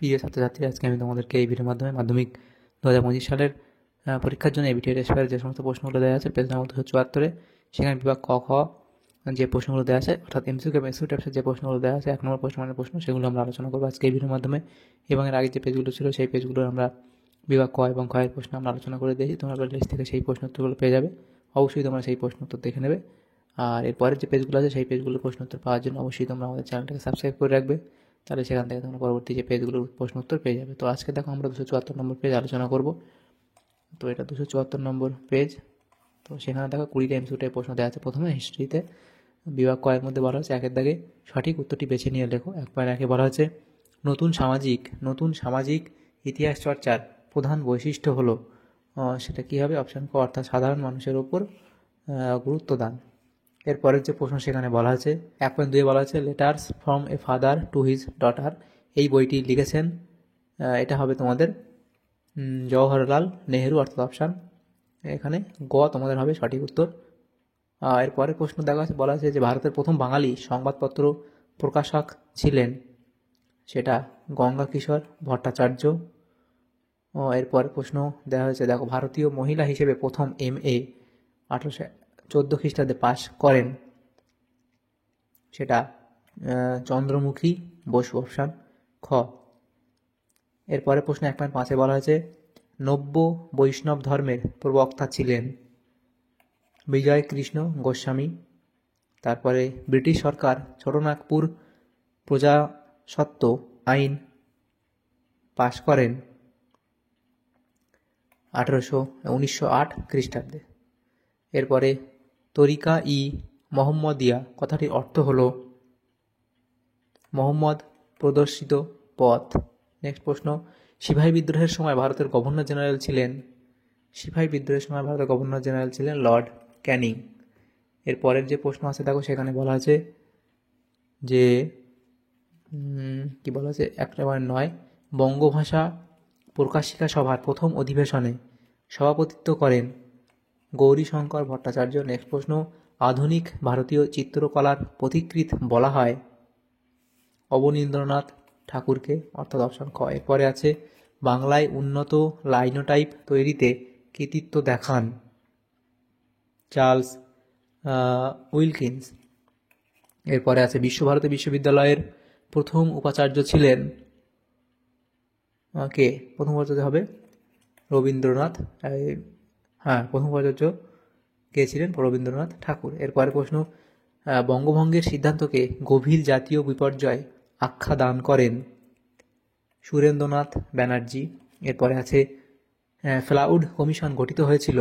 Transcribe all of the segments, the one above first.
প্রিয় ছাত্রছাত্রী, আজকে আমি তোমাদেরকে এই ভিডিওর মাধ্যমে মাধ্যমিক 2025 সালের পরীক্ষার জন্য এবিটিএ টেস্টপেপারে যে সমস্ত প্রশ্নগুলো দেওয়া আছে পেজ নম্বর 274-এ, সেখানে বিভাগ ক খ যে প্রশ্নগুলো দেওয়া আছে, অর্থাৎ এমসিকিউ এবং এমসিকিউ টাইপসের যে প্রশ্নগুলো দেওয়া আছে 1 নম্বর প্রশ্ন সেগুলো আমরা আলোচনা করবো আজকে এই ভিডিওর মাধ্যমে। এবং এর আগে যে পেজগুলো ছিল সেই পেজগুলো আমরা বিভাগ ক এবং খ এর প্রশ্ন আমরা আলোচনা করে দিয়েছি। তোমরা লিস্ট থেকে সেই প্রশ্ন উত্তরগুলো পেয়ে যাবে। অবশ্যই তোমরা সেই প্রশ্ন উত্তর দেখে নেবে। আর এরপরের যে পেজগুলো আছে সেই পেজগুলোর প্রশ্ন উত্তর পাওয়ার জন্য অবশ্যই তোমরা আমাদের চ্যানেলটাকে সাবস্ক্রাইব করে রাখবে। তাহলে সেখান থেকে তোমরা পরবর্তী যে পেজগুলোর প্রশ্ন উত্তর পেয়ে যাবে। তো আজকে দেখো আমরা 274 নম্বর পেজ আলোচনা করব। তো এটা 274 নম্বর পেজ। তো সেখানে দেখো 20টা এমসিকিউ প্রশ্ন দেওয়া আছে। প্রথমে হিস্ট্রিতে বিভাগ কয়ের মধ্যে বলা হচ্ছে একের দাগে সঠিক উত্তরটি বেছে নিয়ে লেখো। 1.1-এ বলা হচ্ছে নতুন সামাজিক ইতিহাস চর্চার প্রধান বৈশিষ্ট্য হলো, সেটা কী হবে? অপশান ক, অর্থাৎ সাধারণ মানুষের ওপর গুরুত্ব দান। এরপরের যে প্রশ্ন সেখানে বলা আছে 1.2-এ বলা আছে letters from a father to his daughter. এই বইটি লিখেছেন, এটা হবে তোমাদের জওহরলাল নেহেরু, অর্থাৎ অপশান এখানে গ তোমাদের হবে সঠিক উত্তর। এরপরের প্রশ্ন দেখা আছে, বলা আছে যে ভারতের প্রথম বাঙালি সংবাদপত্র প্রকাশক ছিলেন, সেটা গঙ্গা কিশোর ভট্টাচার্য। এরপরের প্রশ্ন দেওয়া হয়েছে, দেখো ভারতীয় মহিলা হিসেবে প্রথম MA 1814 খ্রিস্টাব্দে পাশ করেন, সেটা চন্দ্রমুখী বসু, অপশান খ। এরপরে প্রশ্ন 1.5-এ বলা হয়েছে নব্য বৈষ্ণব ধর্মের প্রবক্তা ছিলেন বিজয় কৃষ্ণ গোস্বামী। তারপরে ব্রিটিশ সরকার ছোটনাগপুর প্রজাস্বত্ব আইন পাশ করেন 1908 খ্রিস্টাব্দে। এরপরে তরিকা ই মোহাম্মদিয়া কথাটির অর্থ হলো মোহাম্মদ প্রদর্শিত পথ। নেক্সট প্রশ্ন, সিপাহী বিদ্রোহের সময় ভারতের গভর্নর জেনারেল ছিলেন লর্ড ক্যানিং। এর পরের যে প্রশ্ন আছে দেখো সেখানে বলা আছে যে কি বলা আছে 1.9 বঙ্গভাষা প্রকাশিকা সভার প্রথম অধিবেশনে সভাপতিত্ব করেন গৌরীশঙ্কর ভট্টাচার্য। নেক্সট প্রশ্ন, আধুনিক ভারতীয় চিত্রকলার পথিকৃৎ বলা হয় অবনীন্দ্রনাথ ঠাকুরকে, অর্থাৎ অপশন খ। এরপরে আছে বাংলায় উন্নত লাইনোটাইপ তৈরিতে কৃতিত্ব দেখান চার্লস উইলকিন্স। এরপরে আছে বিশ্বভারতী বিশ্ববিদ্যালয়ের প্রথম উপাচার্য ছিলেন কে? প্রথম উপাচার্য হবে রবীন্দ্রনাথ। প্রথম উপাচার্য কে ছিলেন? রবীন্দ্রনাথ ঠাকুর। এরপরে প্রশ্ন, বঙ্গভঙ্গের সিদ্ধান্তকে গভীর জাতীয় বিপর্যয় আখ্যা দান করেন সুরেন্দ্রনাথ ব্যানার্জি। এরপরে আছে ফ্লাউড কমিশন গঠিত হয়েছিল,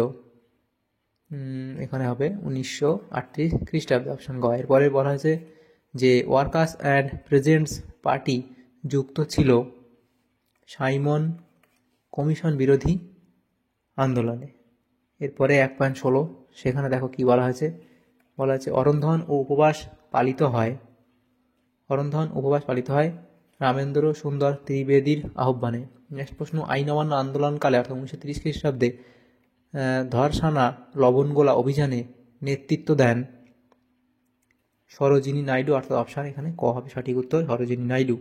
এখানে হবে 1938 খ্রিস্টাব্দে, অপশন গ। এরপরে বলা হয়েছে যে ওয়ার্কার্স অ্যান্ড প্রেজেন্টস পার্টি যুক্ত ছিল সাইমন কমিশন বিরোধী আন্দোলনে। এরপরে 1.16 সেখানে দেখো কি বলা হয়েছে, বলা হয়েছে অরন্ধন ও উপবাস পালিত হয় রামেন্দ্র সুন্দর ত্রিবেদীর আহ্বানে। নেক্সট প্রশ্ন, আইন অমান্য আন্দোলনকালে অর্থাৎ 1930 খ্রিস্টাব্দে ধরসানা লবণগোলা অভিযানে নেতৃত্ব দেন সরোজিনী নাইডু, অর্থাৎ অপশান এখানে ক হবে সঠিক উত্তর, সরোজিনী নাইডু।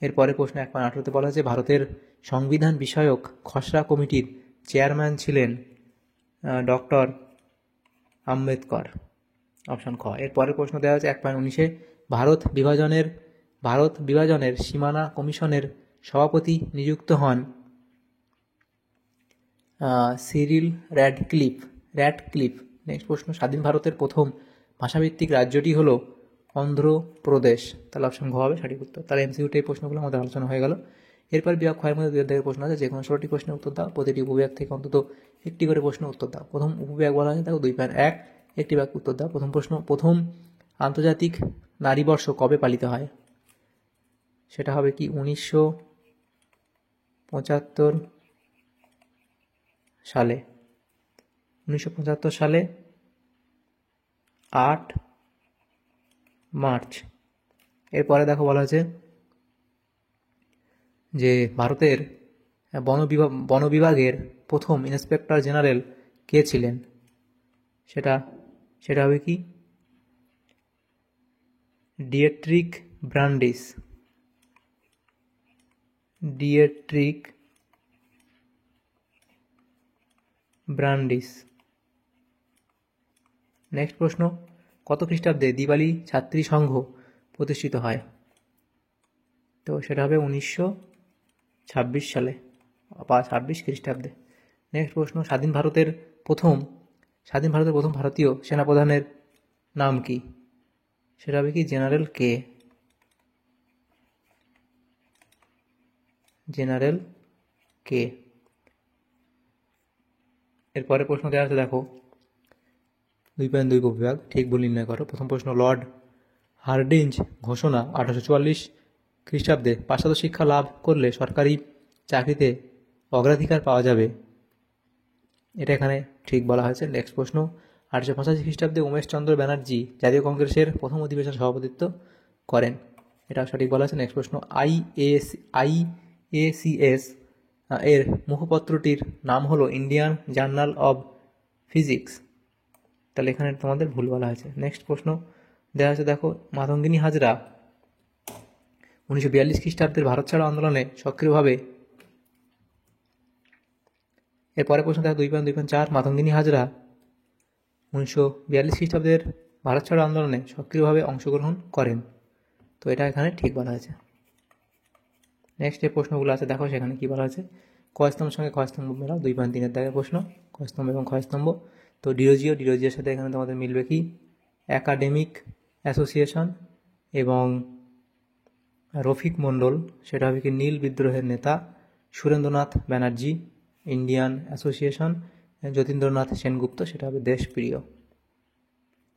এরপরে প্রশ্ন 1.18-তে বলা হয়েছে ভারতের সংবিধান বিষয়ক খসড়া কমিটির চেয়ারম্যান ছিলেন ডক্টর আম্বেদকর, অপশান খ। এরপরে প্রশ্ন দেওয়া হচ্ছে 1.19-এ ভারত বিভাজনের সীমানা কমিশনের সভাপতি নিযুক্ত হন সিরিল র্যাডক্লিফ। নেক্সট প্রশ্ন, স্বাধীন ভারতের প্রথম ভাষাভিত্তিক রাজ্যটি হলো অন্ধ্রপ্রদেশ, তাহলে অপশন ঘ হবে সঠিক উত্তর। তাহলে এমসিকিউতে এই প্রশ্নগুলো আমাদের আলোচনা হয়ে গেল। এরপর বিভাগ ক্ষয়ের মধ্যে 2 অধ্যায়ের প্রশ্ন আছে, যে কোনো 16টি প্রশ্নের উত্তর দাও, প্রতিটি উপবিভাগ থেকে অন্তত একটি করে প্রশ্ন উত্তর দাও। প্রথম উপবিভাগ বলা আছে দেখো 2.1, একটি বিভাগ উত্তর দাও। প্রথম প্রশ্ন, প্রথম আন্তর্জাতিক নারী বর্ষ কবে পালিত হয়? সেটা হবে কি 1975 সালে, 1975 সালে 8 মার্চ। এরপরে দেখো বলা হয়েছে যে ভারতের বন বিভাগের প্রথম ইন্সপেক্টর জেনারেল কে ছিলেন? সেটা হবে কি ডিয়েট্রিক ব্রান্ডিস। ডিয়েট্রিক ব্রান্ডিস। নেক্সট প্রশ্ন, কত খ্রিস্টাব্দে দিওয়ালি ছাত্রী সংঘ প্রতিষ্ঠিত হয়? তো সেটা হবে 1926 সালে বা 26 খ্রিস্টাব্দে। নেক্সট প্রশ্ন, স্বাধীন ভারতের প্রথম ভারতীয় সেনাপ্রধানের নাম কি? সেটা হবে কি জেনারেল কে। এরপরে প্রশ্ন দেওয়া আছে, দেখো 2.2 উপবিভাগ ঠিক ভুল নির্ণয় করো। প্রথম প্রশ্ন, লর্ড হার্ডিঞ্জ ঘোষণা 1844 খ্রিস্টাব্দে পাশ্চাত্য শিক্ষা লাভ করলে সরকারি চাকরিতে অগ্রাধিকার পাওয়া যাবে, এটা এখানে ঠিক বলা হয়েছে। নেক্সট প্রশ্ন, 1885 খ্রিস্টাব্দে উমেশচন্দ্র ব্যানার্জি জাতীয় কংগ্রেসের প্রথম অধিবেশন সভাপতিত্ব করেন, এটা সঠিক বলা আছে। নেক্সট প্রশ্ন, আইএসিএস এর মুখপত্রটির নাম হলো ইন্ডিয়ান জার্নাল অব ফিজিক্স, তাহলে এখানে তোমাদের ভুল বলা হয়েছে। নেক্সট প্রশ্ন দেওয়া আছে, দেখো মাতঙ্গিনী হাজরা 1942 খ্রিস্টাব্দের ভারত ছাড়ো আন্দোলনে সক্রিয়ভাবে, এরপরে প্রশ্ন দেখো 2.4 মাতঙ্গিনী হাজরা 1942 খ্রিস্টাব্দের ভারত ছাড়ো আন্দোলনে সক্রিয়ভাবে অংশগ্রহণ করেন, তো এটা এখানে ঠিক বলা হয়েছে। নেক্সট যে প্রশ্নগুলো আছে দেখো সেখানে কি বলা হয়েছে, কয়স্তম্ভের সঙ্গে ক্ষয়স্তম্ভ মেলাও, 2.3-এর দাগের প্রশ্ন, কয়স্তম্ভ এবং ক্ষয়স্তম্ভ। তো ডিরোজিওর সাথে এখানে তোমাদের মিলবে কি একাডেমিক অ্যাসোসিয়েশন, এবং রফিক মণ্ডল সেটা হবে কি নীল বিদ্রোহের নেতা, সুরেন্দ্রনাথ ব্যানার্জি ইন্ডিয়ান অ্যাসোসিয়েশন, যতীন্দ্রনাথ সেনগুপ্ত সেটা হবে দেশপ্রিয়।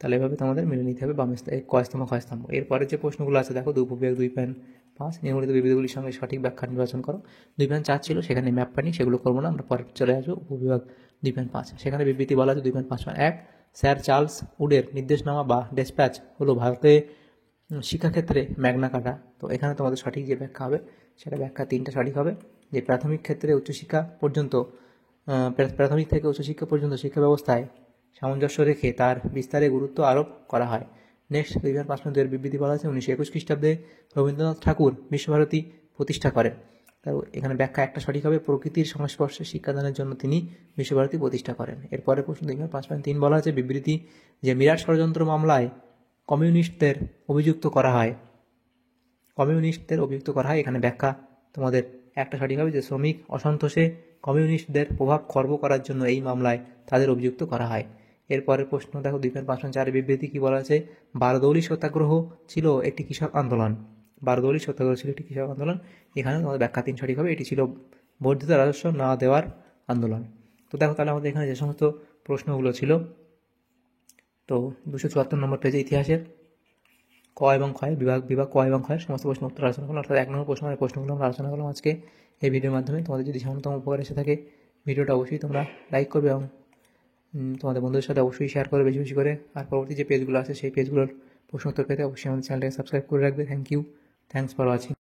তাহলে এভাবে তোমাদের মিলে নিতে হবে বামে কয়স্তম্ভ ক্ষয়স্তম্ভ। এরপরে যে প্রশ্নগুলো আছে দেখো 2.5 নিম্নলিখিত বিবৃতিগুলির সঙ্গে সঠিক ব্যাখ্যা নির্বাচন করো। 2.4 ছিল, সেখানে ম্যাপ পানি, সেগুলো করবো না, আমরা পরে চলে আসবো উপবিভাগ 2.5। সেখানে বিবৃতি বলা আছে 2.5 1, স্যার চার্লস উডের নির্দেশনামা বা ডেসপ্যাচ হলো ভারতে শিক্ষাক্ষেত্রে ম্যাগনা কাটা। তো এখানে তোমাদের সঠিক যে ব্যাখ্যা হবে সেটা ব্যাখ্যা 3টা সঠিক হবে, যে প্রাথমিক ক্ষেত্রে উচ্চশিক্ষা পর্যন্ত প্রাথমিক থেকে উচ্চশিক্ষা পর্যন্ত শিক্ষা ব্যবস্থায় সামঞ্জস্য রেখে তার বিস্তারে গুরুত্ব আরোপ করা হয়। নেক্সট 2.5 বিবৃতি বলা আছে 1921 খ্রিস্টাব্দে রবীন্দ্রনাথ ঠাকুর বিশ্বভারতী প্রতিষ্ঠা করেন। তাও এখানে ব্যাখ্যা একটা সঠিক হবে, প্রকৃতির সংস্পর্শে শিক্ষাদানের জন্য তিনি বিশ্বভারতী প্রতিষ্ঠা করেন। এরপরে প্রশ্ন 2.5.3 বলা আছে বিবৃতি যে মিরাট ষড়যন্ত্র মামলায় কমিউনিস্টদের অভিযুক্ত করা হয়, এখানে ব্যাখ্যা তোমাদের একটা সঠিক হবে, যে শ্রমিক অসন্তোষে কমিউনিস্টদের প্রভাব খর্ব করার জন্য এই মামলায় তাদের অভিযুক্ত করা হয়। এরপরের প্রশ্ন দেখো 2.5.4 বিবৃতি কি বলা আছে, বারদৌলি সত্যাগ্রহ ছিল একটি কৃষক আন্দোলন, এখানে তোমাদের ব্যাখ্যা 3 সঠিক হবে, এটি ছিল বর্ধিত রাজস্ব না দেওয়ার আন্দোলন। তো দেখো তাহলে আমাদের এখানে যে সমস্ত প্রশ্নগুলো ছিল, তো 274 নম্বর পেজে ইতিহাসের ক এবং ক্ষয় বিভাগ ক এবং ক্ষয়ের সমস্ত প্রশ্ন উত্তর আলোচনা করলাম, অর্থাৎ 1 নম্বর প্রশ্নগুলো আমরা আলোচনা করলাম আজকে এই ভিডিওর মাধ্যমে। তোমাদের যদি সামান্যতম উপকার এসে থাকে ভিডিওটা অবশ্যই তোমরা লাইক করবে এবং তোমাদের বন্ধুদের সাথে অবশ্যই শেয়ার করবে বেশি বেশি করে। আর পরবর্তী যে পেজগুলো আছে সেই পেজগুলোর প্রশ্ন উত্তর পেতে অবশ্যই আমাদের চ্যানেলটাকে সাবস্ক্রাইব করে রাখবে। Thanks for watching.